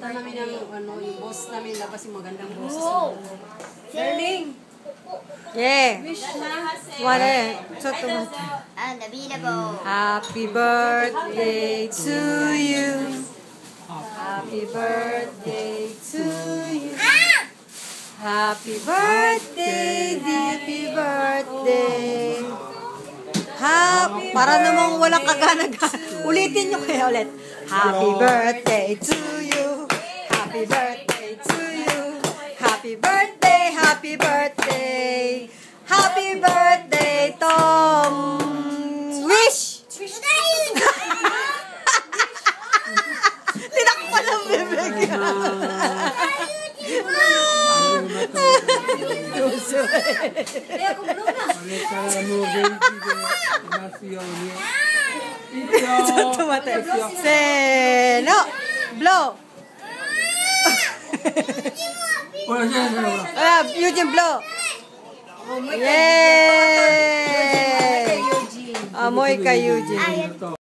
Punta namin yung boss namin, labas yung magandang boses. Darling! Yeah. Wish na. Happy birthday to you. Happy birthday to you. Happy birthday, happy birthday. Para namang walang kaganaga. Ulitin nyo kaya ulit. Happy birthday to you. Happy birthday to you. Happy birthday, happy birthday. Happy birthday, Tom. Wish! Tinakpan ang bibig. Seno! Blow! Eugene, blow! Yay! Amoy kay Eugene.